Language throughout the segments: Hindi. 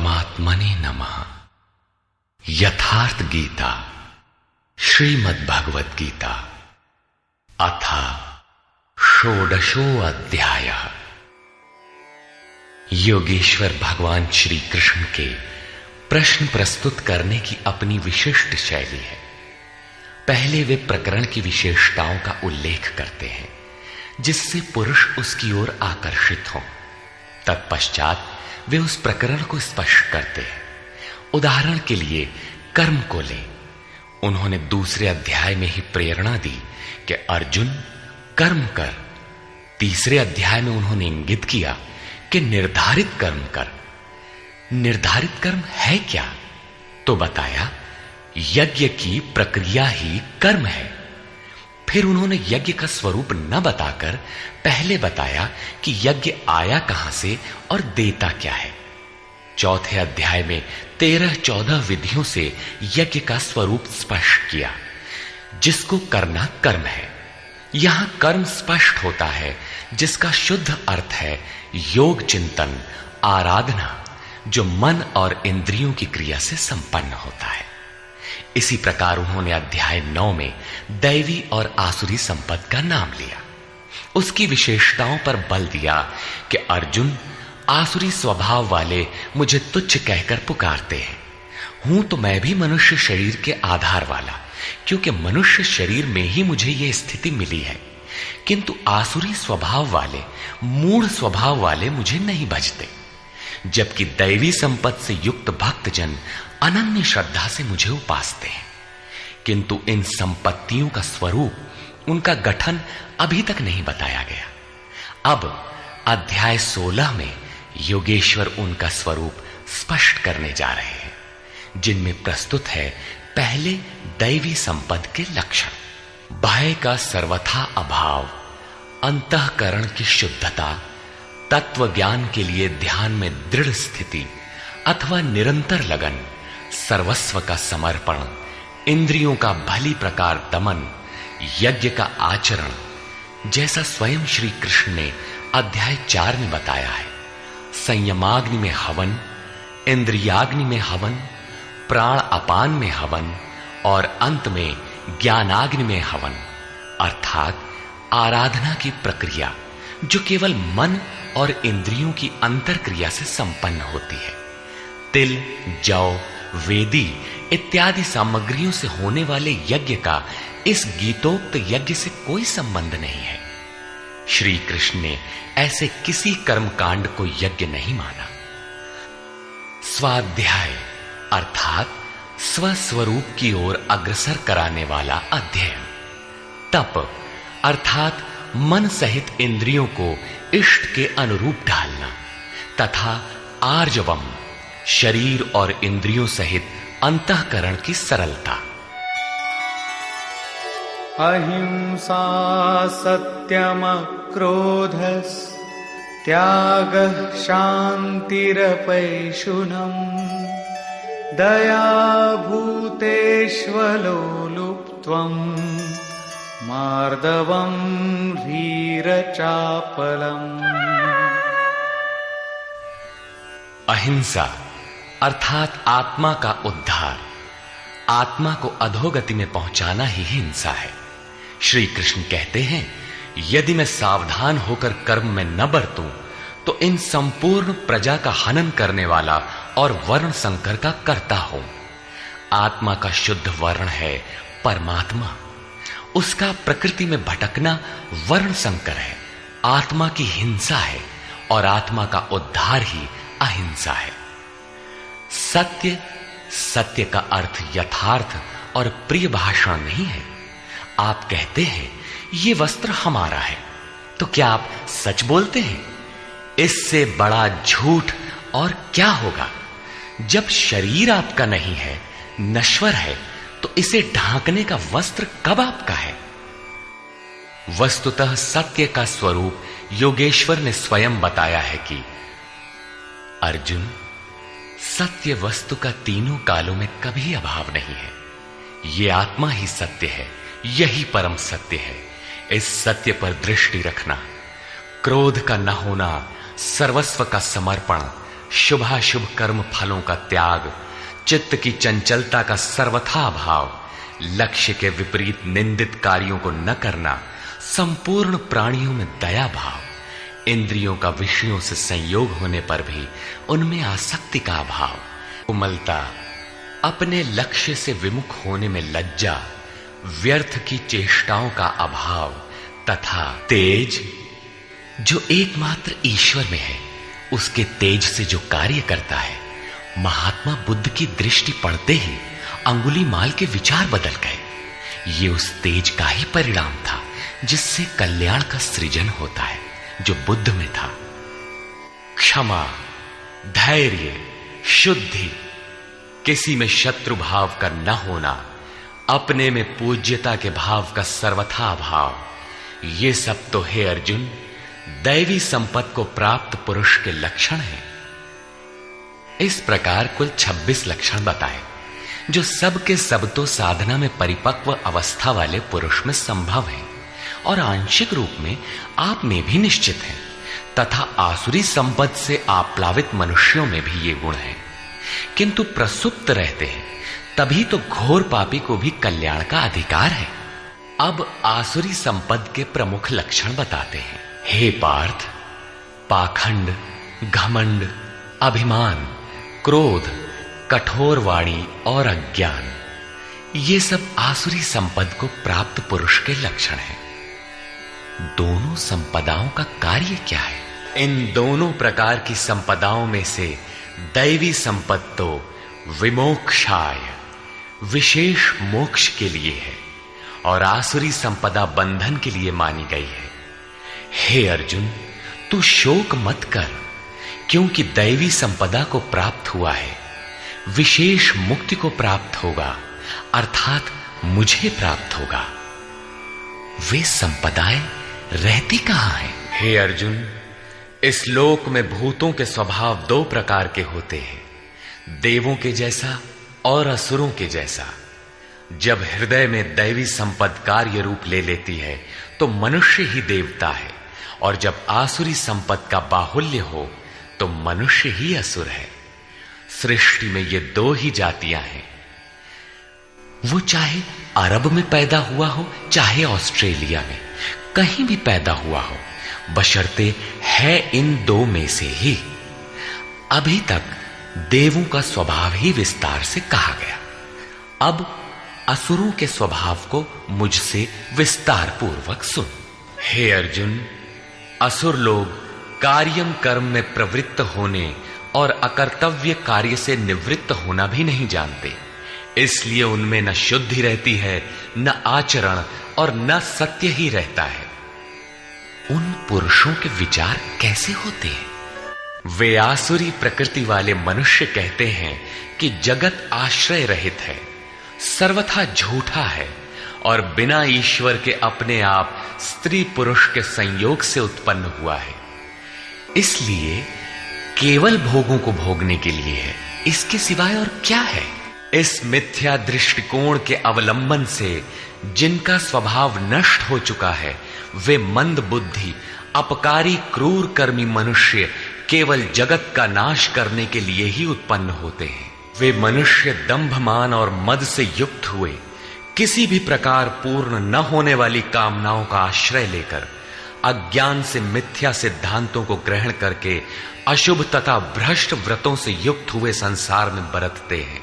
परमात्मने नमः। यथार्थ गीता श्रीमद् भगवत गीता अथ षोडशो अध्यायः। योगेश्वर भगवान श्री कृष्ण के प्रश्न प्रस्तुत करने की अपनी विशिष्ट शैली है। पहले वे प्रकरण की विशेषताओं का उल्लेख करते हैं जिससे पुरुष उसकी ओर आकर्षित हो। तत्पश्चात वे उस प्रकरण को स्पष्ट करते हैं। उदाहरण के लिए कर्म को लें। उन्होंने दूसरे अध्याय में ही प्रेरणा दी कि अर्जुन कर्म कर। तीसरे अध्याय में उन्होंने इंगित किया कि निर्धारित कर्म कर। निर्धारित कर्म है क्या? तो बताया यज्ञ की प्रक्रिया ही कर्म है। फिर उन्होंने यज्ञ का स्वरूप न बताकर पहले बताया कि यज्ञ आया कहां से और देता क्या है। चौथे अध्याय में 13-14 विधियों से यज्ञ का स्वरूप स्पष्ट किया जिसको करना कर्म है। यहां कर्म स्पष्ट होता है जिसका शुद्ध अर्थ है योग चिंतन, आराधना, जो मन और इंद्रियों की क्रिया से संपन्न होता है। इसी प्रकार उन्होंने अध्याय 9 में दैवी और आसुरी संपद का नाम लिया। उसकी विशेषताओं पर बल दिया कि अर्जुन आसुरी स्वभाव वाले मुझे तुच्छ कहकर पुकारते हैं। हूं तो मैं भी मनुष्य शरीर के आधार वाला, क्योंकि मनुष्य शरीर में ही मुझे यह स्थिति मिली है। किंतु आसुरी स्वभाव वाले, मूढ़ स्वभाव वाले मुझे नहीं भजते, जबकि दैवी संपत्ति से युक्त भक्तजन अनन्य श्रद्धा से मुझे उपासते हैं। किंतु इन संपत्तियों का स्वरूप, उनका गठन अभी तक नहीं बताया गया। अब अध्याय 16 में योगेश्वर उनका स्वरूप स्पष्ट करने जा रहे हैं, जिनमें प्रस्तुत है पहले दैवी संपद के लक्षण। भय का सर्वथा अभाव, अंतःकरण की शुद्धता, तत्व ज्ञान के लिए ध्यान में दृढ़ स्थिति अथवा निरंतर लगन, सर्वस्व का समर्पण, इंद्रियों का भली प्रकार दमन, यज्ञ का आचरण, जैसा स्वयं श्री कृष्ण ने अध्याय 4 में बताया है। संयमाग्नि में हवन, इंद्रियाग्नि में हवन, प्राण अपान में हवन और अंत में ज्ञानाग्नि में हवन, अर्थात आराधना की प्रक्रिया जो केवल मन और इंद्रियों की अंतर क्रिया से संपन्न होती है। तिल, जौ, वेदी इत्यादि सामग्रियों से होने वाले यज्ञ का इस गीतोक्त यज्ञ से कोई संबंध नहीं है। श्री कृष्ण ने ऐसे किसी कर्मकांड को यज्ञ नहीं माना। स्वाध्याय अर्थात स्वस्वरूप की ओर अग्रसर कराने वाला अध्ययन। तप अर्थात मन सहित इंद्रियों को इष्ट के अनुरूप ढालना, तथा आर्जवम शरीर और इंद्रियों सहित अंतःकरण की सरलता। अहिंसा सत्यम क्रोधस् त्यागः शान्तिरपैशुनम् दया भूतेष्वलोलुप्त्वम् मार्दवम् ह्रीरचापलम्। अहिंसा अर्थात आत्मा का उद्धार, आत्मा को अधोगति में पहुंचाना ही हिंसा है। श्री कृष्ण कहते हैं, यदि मैं सावधान होकर कर्म में न बरतूं तो इन संपूर्ण प्रजा का हनन करने वाला और वर्ण संकर का कर्ता हूं। आत्मा का शुद्ध वर्ण है परमात्मा। उसका प्रकृति में भटकना वर्ण संकर है, आत्मा की हिंसा है, और आत्मा का उद्धार ही अहिंसा है। सत्य, सत्य का अर्थ यथार्थ और प्रिय भाषण नहीं है। आप कहते हैं ये वस्त्र हमारा है, तो क्या आप सच बोलते हैं? इससे बड़ा झूठ और क्या होगा? जब शरीर आपका नहीं है, नश्वर है, तो इसे ढांकने का वस्त्र कब आपका है? वस्तुतः सत्य का स्वरूप योगेश्वर ने स्वयं बताया है कि अर्जुन, सत्य वस्तु का तीनों कालों में कभी अभाव नहीं है। ये आत्मा ही सत्य है, यही परम सत्य है। इस सत्य पर दृष्टि रखना, क्रोध का न होना, सर्वस्व का समर्पण, शुभाशुभ कर्म फलों का त्याग, चित्त की चंचलता का सर्वथा अभाव, लक्ष्य के विपरीत निंदित कार्यों को न करना, संपूर्ण प्राणियों में दया भाव, इंद्रियों का विषयों से संयोग होने पर भी उनमें आसक्ति का अभाव, कोमलता, अपने लक्ष्य से विमुख होने में लज्जा, व्यर्थ की चेष्टाओं का अभाव तथा तेज जो एकमात्र ईश्वर में है, उसके तेज से जो कार्य करता है। महात्मा बुद्ध की दृष्टि पड़ते ही अंगुलीमाल के विचार बदल गए। ये उस तेज का ही परिणाम था जिससे कल्याण का सृजन होता है, जो बुद्ध में था। क्षमा, धैर्य, शुद्धि, किसी में शत्रु भाव का न होना, अपने में पूज्यता के भाव का सर्वथा अभाव, ये सब तो हे अर्जुन दैवी संपत्ति को प्राप्त पुरुष के लक्षण हैं। इस प्रकार कुल 26 लक्षण बताए, जो सब के सब तो साधना में परिपक्व अवस्था वाले पुरुष में संभव है और आंशिक रूप में आप में भी निश्चित है, तथा आसुरी संपत्ति से आप्लावित मनुष्यों में भी ये गुण है, किंतु प्रसुप्त रहते हैं, तभी तो घोर पापी को भी कल्याण का अधिकार है। अब आसुरी संपद के प्रमुख लक्षण बताते हैं। हे पार्थ, पाखंड, घमंड, अभिमान, क्रोध, कठोर वाणी और अज्ञान, ये सब आसुरी संपद को प्राप्त पुरुष के लक्षण हैं। दोनों संपदाओं का कार्य क्या है? इन दोनों प्रकार की संपदाओं में से दैवी संपद तो विमोक्षाय, विशेष मोक्ष के लिए है, और आसुरी संपदा बंधन के लिए मानी गई है। हे अर्जुन, तू शोक मत कर, क्योंकि दैवी संपदा को प्राप्त हुआ है, विशेष मुक्ति को प्राप्त होगा, अर्थात मुझे प्राप्त होगा। वे संपदाएं रहती कहां हैं? हे अर्जुन, इस लोक में भूतों के स्वभाव 2 प्रकार के होते हैं, देवों के जैसा और असुरों के जैसा। जब हृदय में दैवी संपद कार्य रूप ले लेती है तो मनुष्य ही देवता है, और जब आसुरी संपद का बाहुल्य हो तो मनुष्य ही असुर है। सृष्टि में ये 2 ही जातियां हैं, वो चाहे अरब में पैदा हुआ हो, चाहे ऑस्ट्रेलिया में, कहीं भी पैदा हुआ हो, बशर्ते है इन 2 में से ही। अभी तक देवों का स्वभाव ही विस्तार से कहा गया, अब असुरों के स्वभाव को मुझसे विस्तार पूर्वक सुन। हे अर्जुन, असुर लोग कार्यम कर्म में प्रवृत्त होने और अकर्तव्य कार्य से निवृत्त होना भी नहीं जानते, इसलिए उनमें न शुद्धि रहती है, न आचरण और न सत्य ही रहता है। उन पुरुषों के विचार कैसे होते हैं? वे आसुरी प्रकृति वाले मनुष्य कहते हैं कि जगत आश्रय रहित है, सर्वथा झूठा है और बिना ईश्वर के अपने आप स्त्री पुरुष के संयोग से उत्पन्न हुआ है, इसलिए केवल भोगों को भोगने के लिए है, इसके सिवाय और क्या है? इस मिथ्या दृष्टिकोण के अवलंबन से जिनका स्वभाव नष्ट हो चुका है, वे मंद बुद्धि, अपकारी, क्रूर कर्मी मनुष्य केवल जगत का नाश करने के लिए ही उत्पन्न होते हैं। वे मनुष्य दंभमान और मद से युक्त हुए किसी भी प्रकार पूर्ण न होने वाली कामनाओं का आश्रय लेकर अज्ञान से मिथ्या सिद्धांतों को ग्रहण करके अशुभ तथा भ्रष्ट व्रतों से युक्त हुए संसार में बरतते हैं।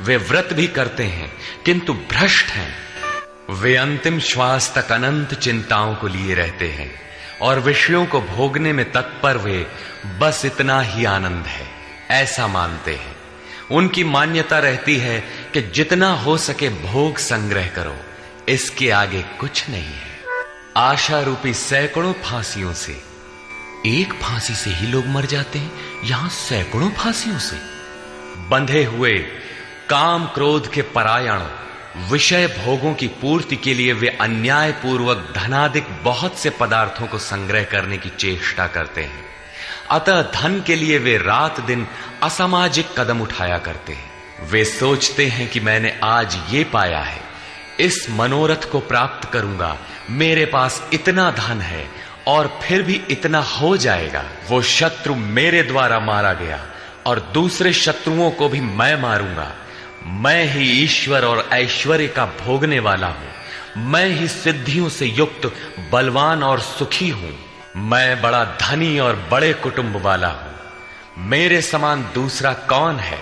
वे व्रत भी करते हैं किंतु भ्रष्ट हैं। वे अंतिम श्वास तक अनंत चिंताओं को लिए रहते हैं और विषयों को भोगने में तत्पर वे बस इतना ही आनंद है ऐसा मानते हैं। उनकी मान्यता रहती है कि जितना हो सके भोग संग्रह करो, इसके आगे कुछ नहीं है। आशा रूपी सैकड़ों फांसियों से, एक फांसी से ही लोग मर जाते हैं, यहां सैकड़ों फांसियों से बंधे हुए काम क्रोध के परायण विषय भोगों की पूर्ति के लिए वे अन्याय पूर्वक धनाधिक बहुत से पदार्थों को संग्रह करने की चेष्टा करते हैं। अतः धन के लिए वे रात दिन असामाजिक कदम उठाया करते हैं। वे सोचते हैं कि मैंने आज ये पाया है, इस मनोरथ को प्राप्त करूंगा, मेरे पास इतना धन है और फिर भी इतना हो जाएगा। वो शत्रु मेरे द्वारा मारा गया, और दूसरे शत्रुओं को भी मैं मारूंगा। मैं ही ईश्वर और ऐश्वर्य का भोगने वाला हूं। मैं ही सिद्धियों से युक्त बलवान और सुखी हूं। मैं बड़ा धनी और बड़े कुटुंब वाला हूं। मेरे समान दूसरा कौन है?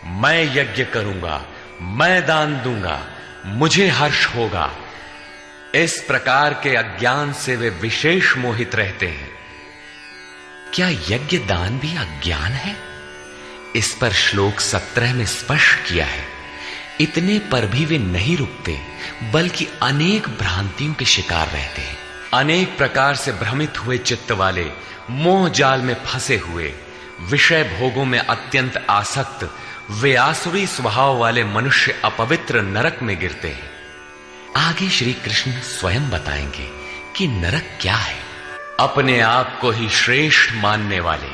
मैं यज्ञ करूंगा, मैं दान दूंगा, मुझे हर्ष होगा। इस प्रकार के अज्ञान से वे विशेष मोहित रहते हैं। क्या यज्ञ दान भी अज्ञान है? इस पर श्लोक 17 में स्पष्ट किया है। इतने पर भी वे नहीं रुकते, बल्कि अनेक भ्रांतियों के शिकार रहते हैं। अनेक प्रकार से भ्रमित हुए चित्त वाले, मोह जाल में फंसे हुए, विषय भोगों में अत्यंत आसक्त वे आसुरी स्वभाव वाले मनुष्य अपवित्र नरक में गिरते हैं। आगे श्री कृष्ण स्वयं बताएंगे कि नरक क्या है। अपने आप को ही श्रेष्ठ मानने वाले,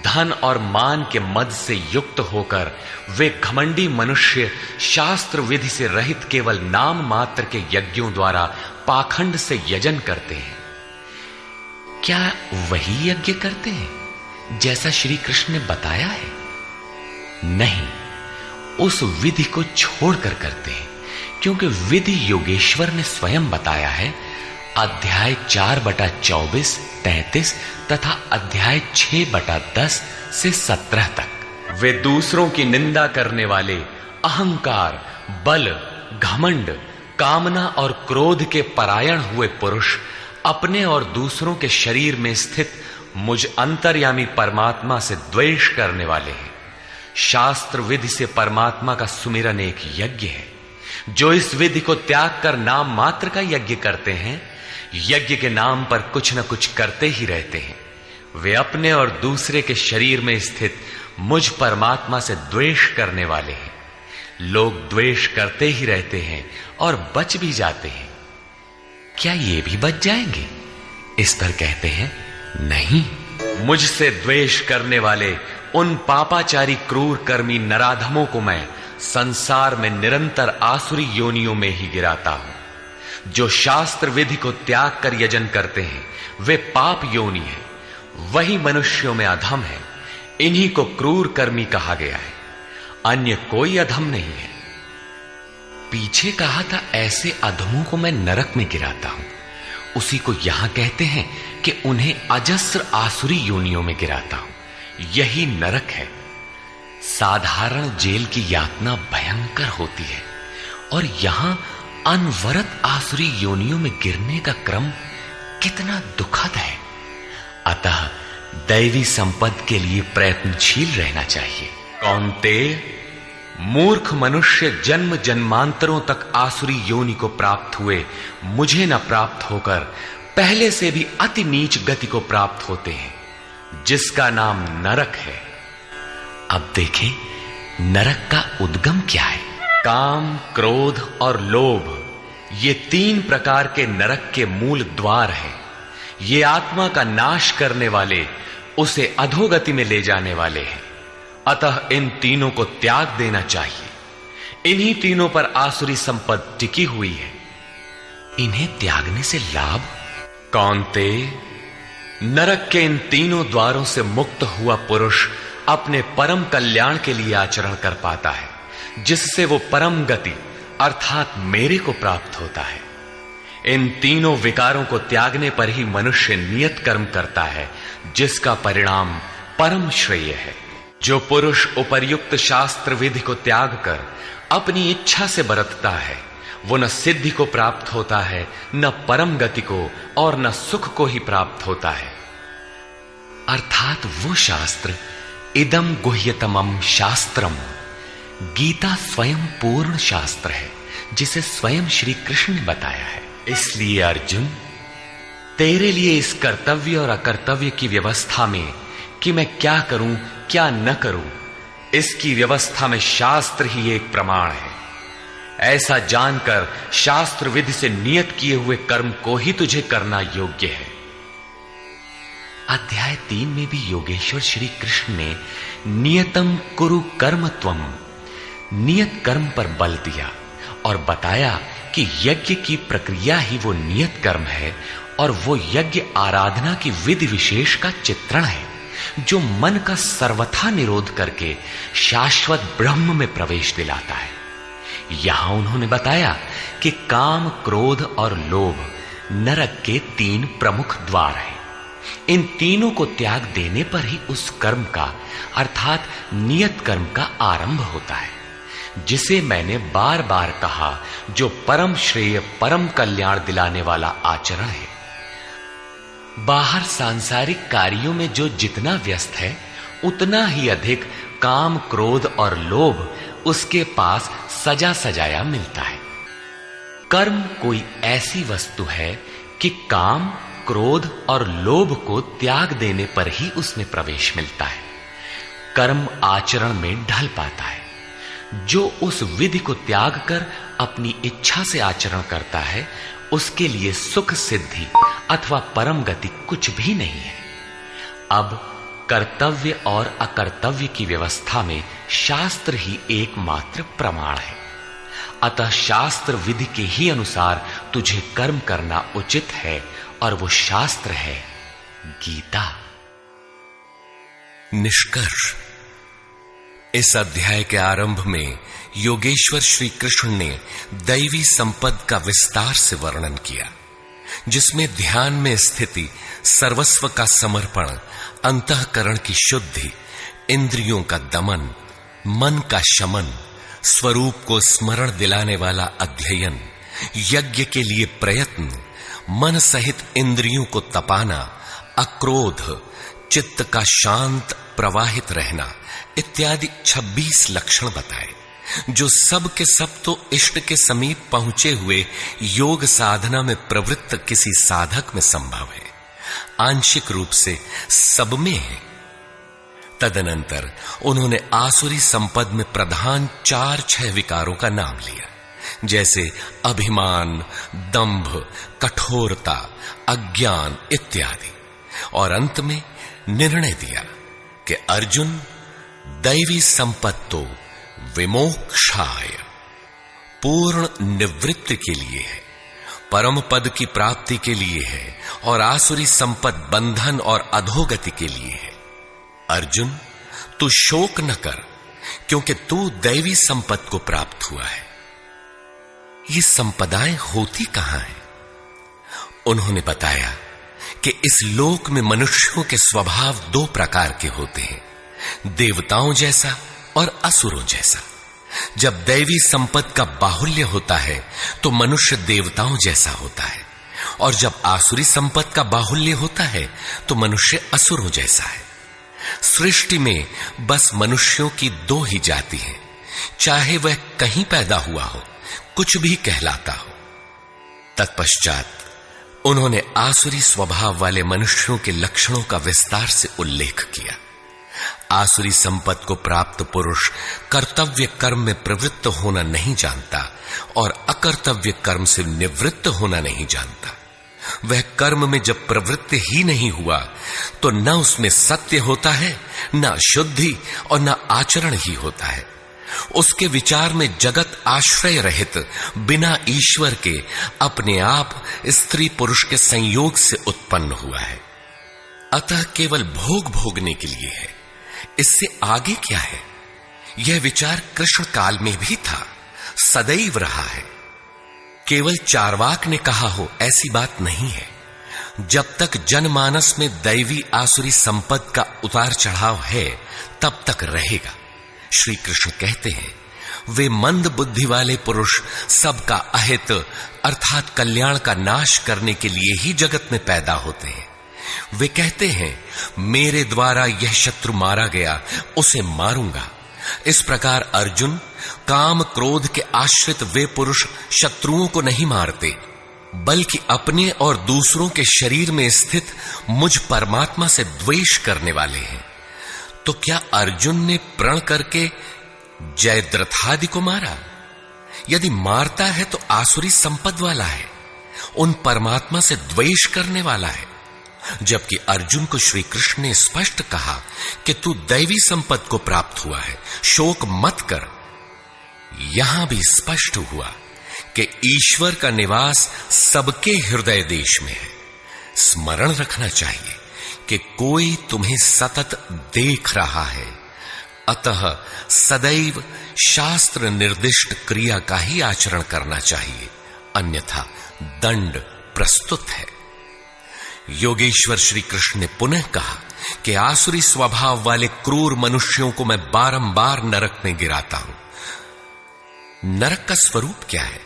धन और मान के मद से युक्त होकर वे घमंडी मनुष्य शास्त्र विधि से रहित केवल नाम मात्र के यज्ञों द्वारा पाखंड से यजन करते हैं। क्या वही यज्ञ करते हैं जैसा श्री कृष्ण ने बताया है? नहीं, उस विधि को छोड़कर करते हैं, क्योंकि विधि योगेश्वर ने स्वयं बताया है। अध्याय 4/24, 33 तथा अध्याय 6/10 से 17 तक वे दूसरों की निंदा करने वाले, अहंकार, बल, घमंड, कामना और क्रोध के परायण हुए पुरुष अपने और दूसरों के शरीर में स्थित मुझ अंतर्यामी परमात्मा से द्वेष करने वाले हैं। शास्त्र विधि से परमात्मा का सुमिरन एक यज्ञ है। जो इस विधि को त्याग कर नाम मात्र का यज्ञ करते हैं, यज्ञ के नाम पर कुछ न कुछ करते ही रहते हैं। वे अपने और दूसरे के शरीर में स्थित मुझ परमात्मा से द्वेष करने वाले हैं। लोग द्वेष करते ही रहते हैं और बच भी जाते हैं। क्या ये भी बच जाएंगे? इस पर कहते हैं नहीं। मुझसे द्वेष करने वाले उन पापाचारी क्रूर कर्मी नराधमों को मैं संसार में निरंतर आसुरी योनियों में ही गिराता हूं। जो शास्त्र विधि को त्याग कर यजन करते हैं वे पाप योनि है, वही मनुष्यों में अधम है। इन्हीं को क्रूर कर्मी कहा गया है, अन्य कोई अधम नहीं है। पीछे कहा था ऐसे अधमों को मैं नरक में गिराता हूं, उसी को यहां कहते हैं कि उन्हें अजस्र आसुरी योनियों में गिराता हूं। यही नरक है। साधारण जेल की यातना भयंकर होती है और यहां अनवरत आसुरी योनियों में गिरने का क्रम कितना दुखद है। अतः दैवी संपद के लिए प्रयत्नशील रहना चाहिए। कौन्तेय, मूर्ख मनुष्य जन्म जन्मांतरों तक आसुरी योनि को प्राप्त हुए मुझे न प्राप्त होकर पहले से भी अति नीच गति को प्राप्त होते हैं, जिसका नाम नरक है। अब देखें नरक का उद्गम क्या है। काम, क्रोध और लोभ ये 3 प्रकार के नरक के मूल द्वार हैं। ये आत्मा का नाश करने वाले, उसे अधोगति में ले जाने वाले हैं। अतः इन तीनों को त्याग देना चाहिए। इन्हीं तीनों पर आसुरी संपद टिकी हुई है। इन्हें त्यागने से लाभ? कौन्तेय, नरक के इन तीनों द्वारों से मुक्त हुआ पुरुष अपने परम कल्याण के लिए आचरण कर पाता है, जिससे वो परम गति अर्थात मेरे को प्राप्त होता है। इन तीनों विकारों को त्यागने पर ही मनुष्य नियत कर्म करता है, जिसका परिणाम परम श्रेय है। जो पुरुष उपर्युक्त शास्त्र विधि को त्याग कर अपनी इच्छा से बरतता है, वो न सिद्धि को प्राप्त होता है, न परम गति को और न सुख को ही प्राप्त होता है। अर्थात वो शास्त्र इदम गुह्यतमम शास्त्रम, गीता स्वयं पूर्ण शास्त्र है, जिसे स्वयं श्री कृष्ण ने बताया है। इसलिए अर्जुन, तेरे लिए इस कर्तव्य और अकर्तव्य की व्यवस्था में कि मैं क्या करूं क्या न करूं, इसकी व्यवस्था में शास्त्र ही एक प्रमाण है। ऐसा जानकर शास्त्र विधि से नियत किए हुए कर्म को ही तुझे करना योग्य है। अध्याय 3 में भी योगेश्वर श्री कृष्ण ने नियतम कुरु कर्म त्वम, नियत कर्म पर बल दिया और बताया कि यज्ञ की प्रक्रिया ही वो नियत कर्म है और वो यज्ञ आराधना की विधि विशेष का चित्रण है। जो मन का सर्वथा निरोध करके शाश्वत ब्रह्म में प्रवेश दिलाता है। यहां उन्होंने बताया कि काम, क्रोध और लोभ नरक के 3 प्रमुख द्वार हैं। इन तीनों को त्याग देने पर ही उस कर्म का अर्थात नियत कर्म का आरंभ होता है, जिसे मैंने बार बार कहा, जो परम श्रेय, परम कल्याण दिलाने वाला आचरण है। बाहर सांसारिक कार्यों में जो जितना व्यस्त है, उतना ही अधिक काम, क्रोध और लोभ उसके पास सजा सजाया मिलता है। कर्म कोई ऐसी वस्तु है कि काम, क्रोध और लोभ को त्याग देने पर ही उसमें प्रवेश मिलता है, कर्म आचरण में ढल पाता है। जो उस विधि को त्याग कर अपनी इच्छा से आचरण करता है, उसके लिए सुख, सिद्धि अथवा परम गति कुछ भी नहीं है। अब कर्तव्य और अकर्तव्य की व्यवस्था में शास्त्र ही एकमात्र प्रमाण है। अतः शास्त्र विधि के ही अनुसार तुझे कर्म करना उचित है, और वो शास्त्र है गीता। निष्कर्ष, इस अध्याय के आरंभ में योगेश्वर श्री कृष्ण ने दैवी संपद का विस्तार से वर्णन किया, जिसमें ध्यान में स्थिति, सर्वस्व का समर्पण, अंतःकरण की शुद्धि, इंद्रियों का दमन, मन का शमन, स्वरूप को स्मरण दिलाने वाला अध्ययन, यज्ञ के लिए प्रयत्न, मन सहित इंद्रियों को तपाना, अक्रोध, चित्त का शांत प्रवाहित रहना इत्यादि 26 लक्षण बताए, जो सब के सब तो इष्ट के समीप पहुंचे हुए योग साधना में प्रवृत्त किसी साधक में संभव है, आंशिक रूप से सब में है। तदनंतर उन्होंने आसुरी संपद में प्रधान 4-6 विकारों का नाम लिया, जैसे अभिमान, दंभ, कठोरता, अज्ञान इत्यादि, और अंत में निर्णय दिया कि अर्जुन, दैवी संपत्तो विमोक्षाय, पूर्ण निवृत्ति के लिए है, परम पद की प्राप्ति के लिए है, और आसुरी संपद बंधन और अधोगति के लिए है। अर्जुन, तू शोक न कर, क्योंकि तू दैवी संपत्ति को प्राप्त हुआ है। ये संपदाएं होती कहां हैं? उन्होंने बताया कि इस लोक में मनुष्यों के स्वभाव 2 प्रकार के होते हैं, देवताओं जैसा और असुरों जैसा। जब दैवी संपत्ति का बाहुल्य होता है तो मनुष्य देवताओं जैसा होता है, और जब आसुरी संपत्ति का बाहुल्य होता है तो मनुष्य असुरों जैसा है। सृष्टि में बस मनुष्यों की 2 ही जाति हैं, चाहे वह कहीं पैदा हुआ हो, कुछ भी कहलाता हो। तत्पश्चात उन्होंने आसुरी स्वभाव वाले मनुष्यों के लक्षणों का विस्तार से उल्लेख किया। आसुरी संपत्ति को प्राप्त पुरुष कर्तव्य कर्म में प्रवृत्त होना नहीं जानता और अकर्तव्य कर्म से निवृत्त होना नहीं जानता। वह कर्म में जब प्रवृत्त ही नहीं हुआ तो न उसमें सत्य होता है, न शुद्धि और न आचरण ही होता है। उसके विचार में जगत आश्रय रहित, बिना ईश्वर के, अपने आप स्त्री पुरुष के संयोग से उत्पन्न हुआ है। अतः केवल भोग भोगने के लिए है, इससे आगे क्या है? यह विचार कृष्ण काल में भी था, सदैव रहा है। केवल चार्वाक ने कहा हो ऐसी बात नहीं है। जब तक जनमानस में दैवी आसुरी संपद का उतार चढ़ाव है तब तक रहेगा। श्री कृष्ण कहते हैं, वे मंद बुद्धि वाले पुरुष सबका अहित अर्थात कल्याण का नाश करने के लिए ही जगत में पैदा होते हैं। वे कहते हैं, मेरे द्वारा यह शत्रु मारा गया, उसे मारूंगा। इस प्रकार अर्जुन, काम क्रोध के आश्रित वे पुरुष शत्रुओं को नहीं मारते, बल्कि अपने और दूसरों के शरीर में स्थित मुझ परमात्मा से द्वेष करने वाले हैं। तो क्या अर्जुन ने प्रण करके जयद्रथादि को मारा? यदि मारता है तो आसुरी संपद वाला है, उन परमात्मा से द्वेष करने वाला है। जबकि अर्जुन को श्री कृष्ण ने स्पष्ट कहा कि तू दैवी संपद को प्राप्त हुआ है, शोक मत कर। यहां भी स्पष्ट हुआ कि ईश्वर का निवास सबके हृदय देश में है। स्मरण रखना चाहिए कि कोई तुम्हें सतत देख रहा है, अतः सदैव शास्त्र निर्दिष्ट क्रिया का ही आचरण करना चाहिए, अन्यथा दंड प्रस्तुत है। योगेश्वर श्री कृष्ण ने पुनः कहा कि आसुरी स्वभाव वाले क्रूर मनुष्यों को मैं बारंबार नरक में गिराता हूं। नरक का स्वरूप क्या है?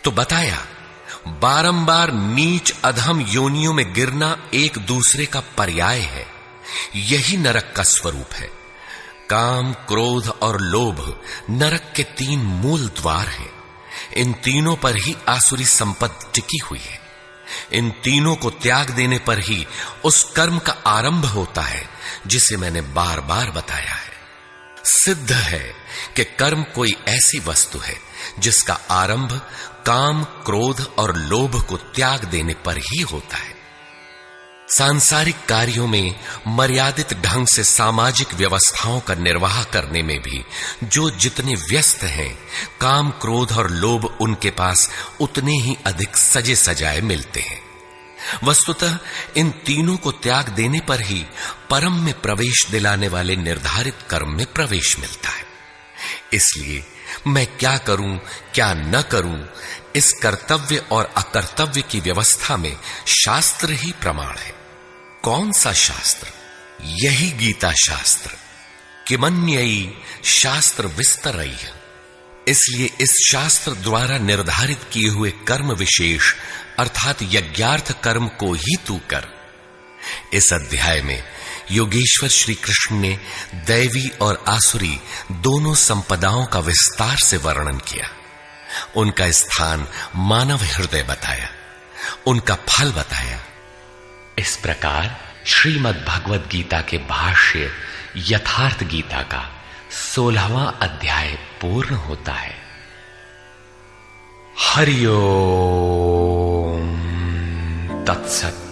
तो बताया, बारंबार नीच अधम योनियों में गिरना एक दूसरे का पर्याय है। यही नरक का स्वरूप है। काम, क्रोध और लोभ नरक के 3 मूल द्वार हैं। इन तीनों पर ही आसुरी संपत्ति टिकी हुई है। इन तीनों को त्याग देने पर ही उस कर्म का आरंभ होता है जिसे मैंने बार बार बताया है। सिद्ध है कि कर्म कोई ऐसी वस्तु है जिसका आरंभ काम, क्रोध और लोभ को त्याग देने पर ही होता है। सांसारिक कार्यों में मर्यादित ढंग से सामाजिक व्यवस्थाओं का निर्वाह करने में भी जो जितने व्यस्त हैं, काम, क्रोध और लोभ उनके पास उतने ही अधिक सजे सजाए मिलते हैं। वस्तुतः इन तीनों को त्याग देने पर ही परम में प्रवेश दिलाने वाले निर्धारित कर्म में प्रवेश मिलता है। इसलिए मैं क्या करूं, क्या न करूं, इस कर्तव्य और अकर्तव्य की व्यवस्था में शास्त्र ही प्रमाण है। कौन सा शास्त्र? यही गीता शास्त्र। किमन्ययी शास्त्र विस्तरयः। इसलिए इस शास्त्र द्वारा निर्धारित किए हुए कर्म विशेष अर्थात यज्ञार्थ कर्म को ही तू कर। इस अध्याय में योगेश्वर श्री कृष्ण ने दैवी और आसुरी दोनों संपदाओं का विस्तार से वर्णन किया। उनका स्थान मानव हृदय बताया, उनका फल बताया। इस प्रकार श्रीमद् भगवद गीता के भाष्य यथार्थ गीता का 16वां अध्याय पूर्ण होता है। हरि ओम तत्सत।